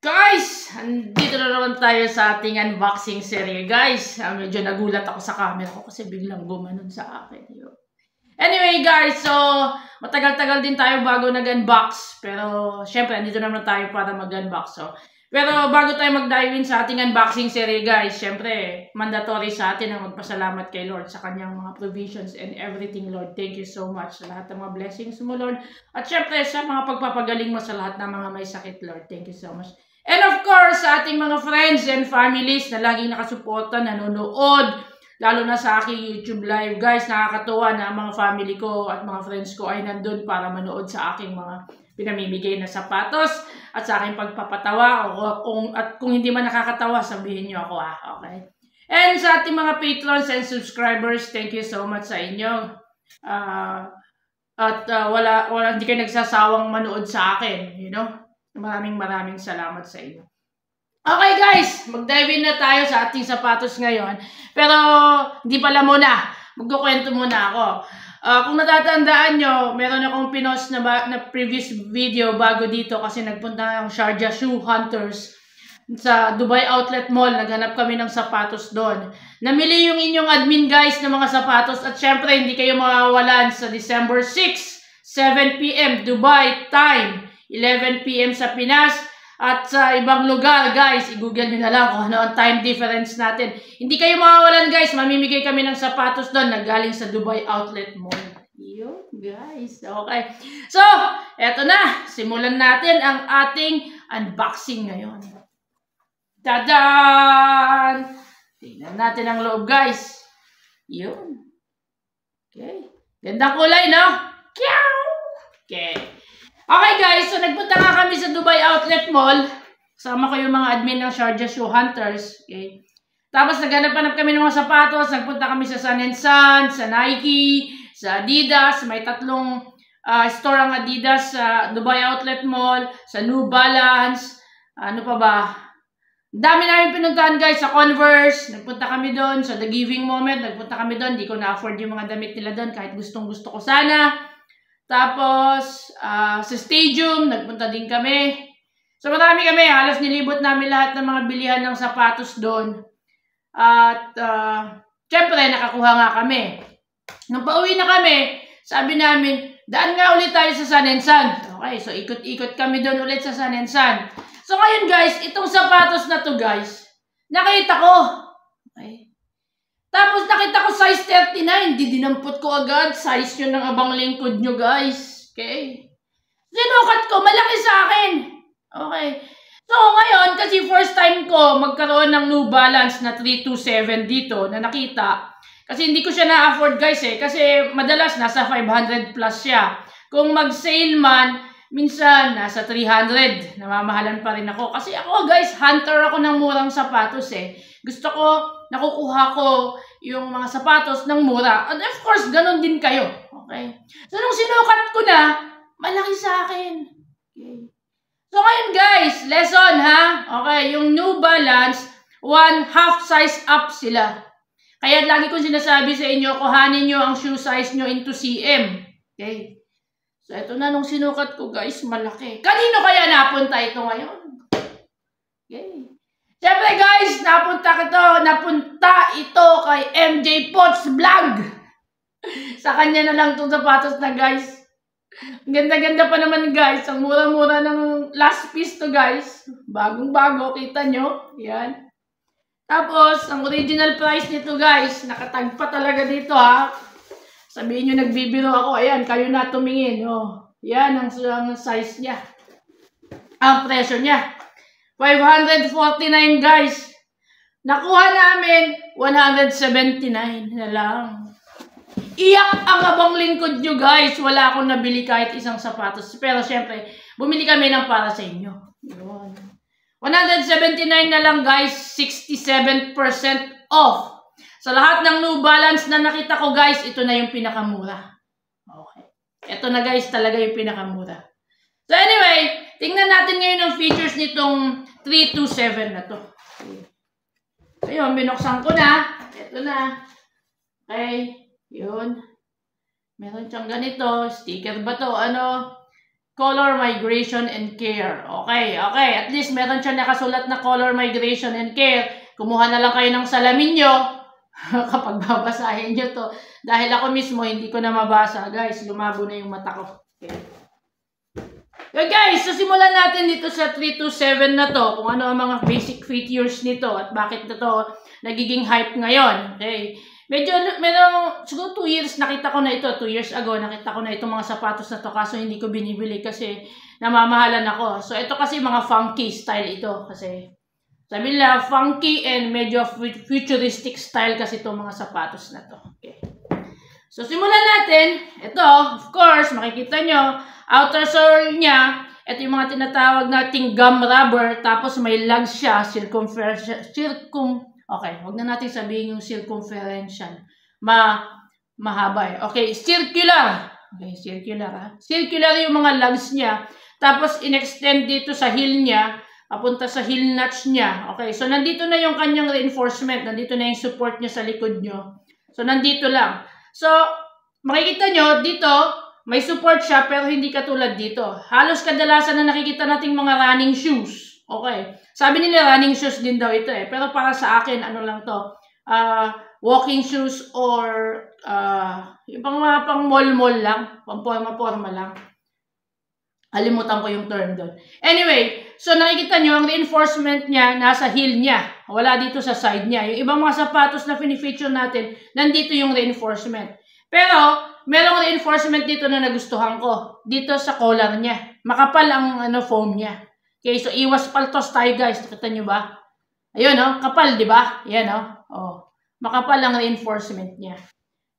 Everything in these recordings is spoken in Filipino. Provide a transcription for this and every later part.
Guys, andito na naman tayo sa ating unboxing series, guys. Medyo nagulat ako sa camera ko kasi biglang gumanon sa akin. Anyway, guys, so matagal-tagal din tayo bago nag-unbox. Pero syempre, andito naman tayo para mag-unbox. Pero bago tayo mag-dive in sa ating unboxing series, guys, syempre, mandatory sa atin ang magpasalamat kay Lord sa kanyang mga provisions and everything, Lord. Thank you so much sa lahat ng mga blessings mo, Lord. At syempre, sa mga pagpapagaling mo sa lahat ng mga may sakit, Lord. Thank you so much. And of course, sa ating mga friends and families na laging nakasuporta, nanonood, lalo na sa aking YouTube live. Guys, nakakatuwa na ang mga family ko at mga friends ko ay nandun para manood sa aking mga pinamimigay na sapatos at sa aking pagpapatawa. At kung hindi man nakakatawa, sabihin nyo ako, okay? And sa ating mga patrons and subscribers, thank you so much sa inyo. Hindi kayo nagsasawang manood sa akin, you know? Maraming salamat sa inyo. Okay guys, mag-dive in na tayo sa ating sapatos ngayon. Pero hindi pala muna, magkukwento muna ako. Kung natatandaan nyo, meron akong pinost na previous video bago dito kasi nagpunta ng Sharjah Shoe Hunters sa Dubai Outlet Mall. Naghanap kami ng sapatos doon. Namili yung inyong admin guys ng mga sapatos at syempre hindi kayo mawawalan sa December 6, 7 PM Dubai time. 11 PM sa Pinas at sa ibang lugar, guys. I-google nyo na lang kung ano ang time difference natin. Hindi kayo mawawalan, guys. Mamimigay kami ng sapatos doon na galing sa Dubai Outlet Mall. Yun, guys. Okay. So, eto na. Simulan natin ang ating unboxing ngayon. Tadaan! Tingnan natin ang loob, guys. Yun. Okay. Gandang kulay, no? Okay. Okay guys, so nagpunta nga kami sa Dubai Outlet Mall. Kasama ko yung mga admin ng Sharjah Shoe Hunters. Okay. Tapos naghanap-hanap kami ng mga sapatos. Nagpunta kami sa Sun & Sun, sa Nike, sa Adidas. May tatlong store ang Adidas sa Dubai Outlet Mall, sa New Balance. Ano pa ba? Dami namin pinuntahan guys sa Converse. Nagpunta kami doon sa The Giving Moment. Nagpunta kami doon. Hindi ko na-afford yung mga damit nila doon kahit gustong-gusto ko sana. Tapos, sa stadium, nagpunta din kami. So, marami kami. Halos nilibot namin lahat ng mga bilihan ng sapatos doon. At, syempre, nakakuha nga kami. Nung pauwi na kami, sabi namin, daan nga ulit tayo sa Sun & Sun. Okay, so ikot-ikot kami doon ulit sa Sun & Sun. So, ngayon guys, itong sapatos na to guys, nakita ko. Okay. Tapos nakita ko size 39, dinampot ko agad. Size nyo ng abang lingkod nyo guys. Okay. Sinukat ko, malaki sa akin. Okay. So ngayon, kasi first time ko magkaroon ng New Balance na 327 dito na nakita. Kasi hindi ko siya na-afford guys kasi madalas nasa 500 plus siya. Kung mag-sale man, minsan nasa 300. Namamahalan pa rin ako. Kasi ako guys, hunter ako ng murang sapatos Gusto ko, nakukuha ko yung mga sapatos ng mura. And of course, ganun din kayo. Okay? So, nung sinukat ko na, malaki sa akin. Okay. So, ngayon guys, lesson ha? Okay, yung New Balance, 1/2 size up sila. Kaya lagi kong sinasabi sa inyo, kuhanin nyo ang shoe size nyo into cm. Okay? So, ito na nung sinukat ko guys, malaki. Kanino kaya napunta ito ngayon? Okay. Siyempre guys, napunta ito kay MJ Potts Vlog. Sa kanya na lang itong sapatos na guys. Ganda-ganda pa naman guys. Ang mura-mura ng last piece to guys. Bagong-bago, kita nyo. Yan. Tapos, ang original price nito guys, nakatag pa talaga dito ha. Sabihin nyo nagbibiro ako. Ayan, kayo na tumingin. Yan ang size niya. Ang presyo niya. 549 guys. Nakuha namin 179 na lang. Iyak ang abang lingkod nyo guys. Wala akong nabili kahit isang sapatos. Pero syempre, bumili kami ng para sa inyo. 179 na lang guys. 67% off. Sa lahat ng New Balance na nakita ko guys, ito na yung pinakamura. Okay. Ito na guys talaga yung pinakamura. So anyway, tingnan natin ngayon ang features nitong 327 na to. Ayun, binuksan ko na. Ito na. Okay. Yun. Meron siyang ganito. Sticker ba to? Ano? color migration and care. Okay, okay. At least meron siya nakasulat na color migration and care. Kumuha na lang kayo ng salamin nyo kapag babasahin nyo to. Dahil ako mismo, hindi ko na mabasa. Guys, lumabo na yung mata ko. Okay. Okay guys, so simulan natin dito sa 327 na to. Kung ano ang mga basic features nito at bakit na to nagiging hype ngayon. Okay. Medyo, siguro 2 years nakita ko na ito. 2 years ago, nakita ko na itong mga sapatos na to. Kaso hindi ko binibili kasi namamahalan ako. So ito kasi mga funky style ito. Kasi sabi nila, funky and medyo futuristic style kasi itong mga sapatos na to. Okay. So simulan natin. Ito, of course, makikita nyo, outer sole niya, ito yung mga tinatawag nating gum rubber. Tapos may lugs siya, okay, wag na natin sabihin yung circumferential. Mahaba eh. Okay, circular. Okay, circular ha. Circular yung mga lugs niya. Tapos in-extend dito sa heel niya, papunta sa heel notch niya. Okay, so nandito na yung kanyang reinforcement. Nandito na yung support niya sa likod nyo. So nandito lang. So, makikita nyo, dito, may support siya pero hindi katulad dito. Halos kadalasan na nakikita nating mga running shoes. Okay. Sabi nila running shoes din daw ito eh. Pero para sa akin, ano lang to, walking shoes or yung pang mall-mall lang, pang-forma lang. Alimutan ko yung term doon. Anyway, so nakikita nyo, ang reinforcement niya nasa heel niya. Wala dito sa side niya. Yung ibang mga sapatos na fini-feature natin, nandito yung reinforcement. Pero, merong reinforcement dito na nagustuhan ko. Dito sa collar niya. Makapal ang foam niya. Okay, so iwas paltos tayo guys. Nakita nyo ba? Ayun, oh, kapal, di ba? Yan, oh. Oh. Makapal ang reinforcement niya.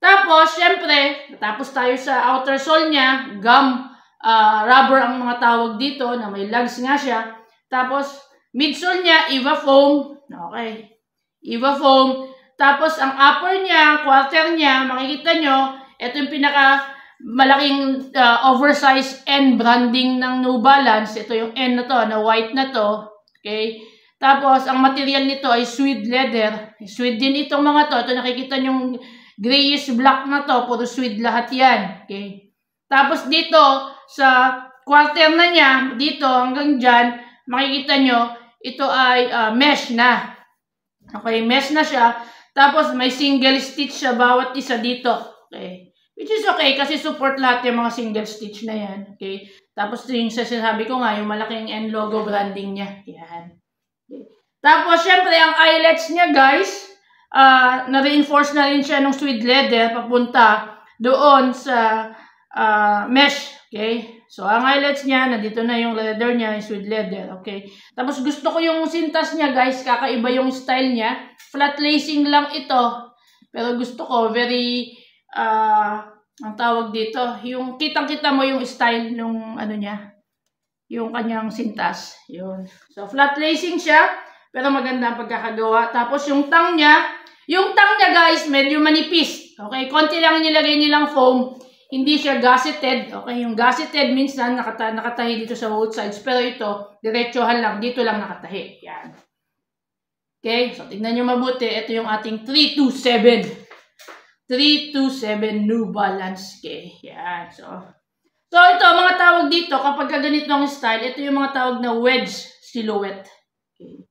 Tapos, syempre, tapos tayo sa outer sole niya, gum rubber ang mga tawag dito, na may lugs nga siya. Tapos, midsole niya, EVA foam. Okay. EVA foam. Tapos, ang upper niya, quarter niya, makikita nyo, ito yung pinaka malaking oversized N branding ng New Balance. Ito yung N na to, na white na to. Okay. Tapos, ang material nito ay suede leather. Suede din itong mga to. Ito nakikita nyo grayish black na to. Puro suede lahat yan. Okay. Tapos, dito, sa quarter na niya, dito hanggang dyan, makikita nyo, ito ay mesh na. Okay, mesh na siya. Tapos may single stitch siya bawat isa dito. Okay. Which is okay kasi support lahat yung mga single stitch na yan. Okay. Tapos yung sinasabi ko nga, yung malaking N logo branding niya. Yan. Okay. Tapos syempre ang eyelets niya guys, na-reinforce na rin siya ng suede leather papunta doon sa mesh. Okay? So, ang eyelets niya, nandito na yung leather niya, yung suede leather. Okay? Tapos, gusto ko yung sintas niya, guys. Kakaiba yung style niya. Flat lacing lang ito. Pero gusto ko, very, ang tawag dito, yung kitang-kita mo yung style nung, ano niya, yung kanyang sintas. Yun. So, flat lacing siya, pero maganda ang pagkakagawa. Tapos, yung tang niya, guys, medyo manipis. Okay? Konti lang nilagay nilang foam. Hindi siya gusseted. Okay, yung gusseted minsan nakatahi dito sa both sides. Pero ito, diretsohan lang. Dito lang nakatahi. Yan. Okay, so tignan nyo mabuti. Ito yung ating 327. 327 New Balance. Okay, yan. So ito, mga tawag dito, kapag ganito ang style, ito yung mga tawag na wedge silhouette. Okay.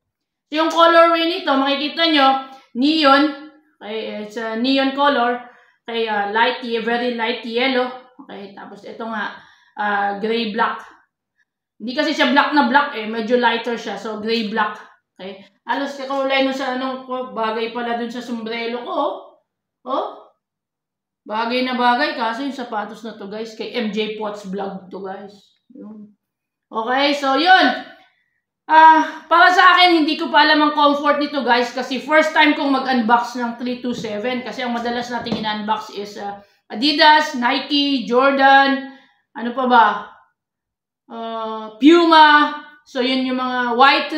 So yung colorway nito, makikita nyo, neon. Okay, it's a neon color. Okay, very light yellow. Okay, tapos ito nga, gray black. Hindi kasi siya black na black eh, medyo lighter siya. So, gray black. Okay, halos kakulay no sa bagay pala dun sa sombrero ko. Oh, bagay na bagay. Kasi yung sapatos na to guys, kay MJ Potts vlog to guys. Yun. Okay, so yun. Para sa akin, hindi ko pa alam ang comfort nito guys kasi first time kong mag-unbox ng 327 kasi ang madalas nating in-unbox is Adidas, Nike, Jordan, ano pa ba? Puma, so yun yung mga Y3,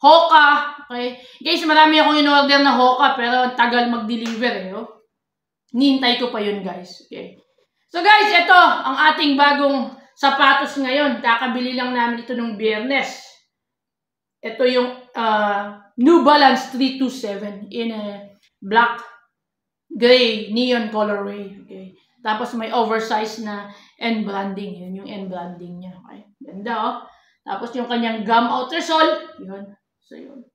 Hoka, okay? Guys, marami akong in-order na Hoka pero tagal mag-deliver eh. Oh. Nihintay ko pa yun guys. Okay. So guys, ito ang ating bagong sapatos ngayon. Kakabili lang namin ito nung Biyernes. Ito yung New Balance 327 in a black, gray, neon colorway. Okay. Tapos may oversize na end branding. Yun yung end branding niya. Okay. Ganda, oh. Tapos yung kanyang gum outer sole. Yun. So, yun.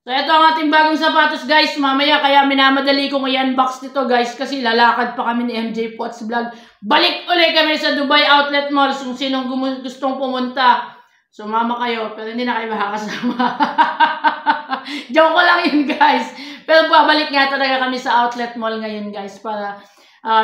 So, ito ang ating bagong sapatos, guys. Mamaya, kaya minamadali ko i-unbox nito, guys. Kasi lalakad pa kami ni MJ Potts Vlog. Balik ulit kami sa Dubai Outlet Mall. Kung sinong gustong pumunta, sumama kayo. Pero hindi na kayo makakasama. Joke ko lang yun, guys. Pero babalik nga talaga kami sa Outlet Mall ngayon, guys. Para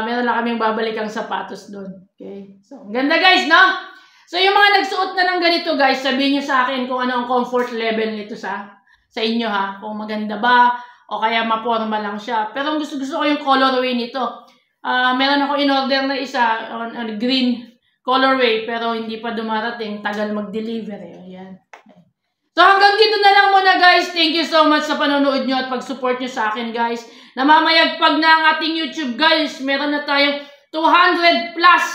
meron na kaming babalik ang sapatos doon. Okay? So, ganda, guys, no? So, yung mga nagsuot na ng ganito, guys, sabihin nyo sa akin kung ano ang comfort level nito sa inyo, ha? Kung maganda ba o kaya maporma lang siya. Pero gusto ko yung colorway nito. Meron ako in-order na isa on green colorway pero hindi pa dumarating. Tagal mag-deliver. Ayan. So hanggang dito na lang muna, guys. Thank you so much sa panonood nyo at pag-support nyo sa akin, guys. Namamayagpag na ang ating YouTube, guys. Meron na tayong 200 plus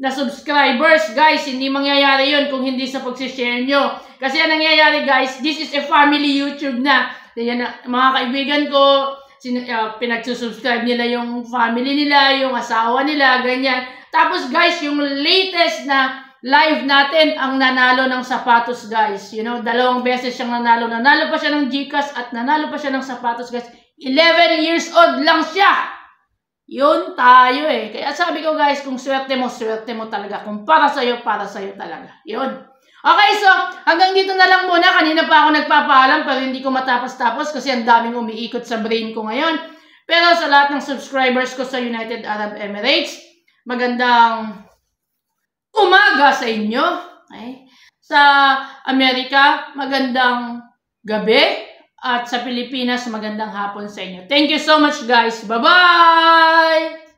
na subscribers, guys. Hindi mangyayari yun kung hindi sa pag-share nyo. Kasi ang nangyayari, guys, this is a family YouTube na. Yan, mga kaibigan ko, pinagsusubscribe nila yung family nila, yung asawa nila, ganyan. Tapos, guys, yung latest na live natin, ang nanalo ng sapatos, guys. You know, 2 beses siyang nanalo. Nanalo pa siya ng GCash at nanalo pa siya ng sapatos, guys. 11 years old lang siya. Yun tayo eh. Kaya sabi ko, guys, kung swerte mo talaga. Kung para sa'yo talaga. Yun. Okay, so, hanggang dito na lang muna. Kanina pa ako nagpapaalam pero hindi ko matapos-tapos kasi ang daming umiikot sa brain ko ngayon. Pero sa lahat ng subscribers ko sa United Arab Emirates, magandang umaga sa inyo. Okay? Sa Amerika, magandang gabi. At sa Pilipinas, magandang hapon sa inyo. Thank you so much, guys. Bye-bye!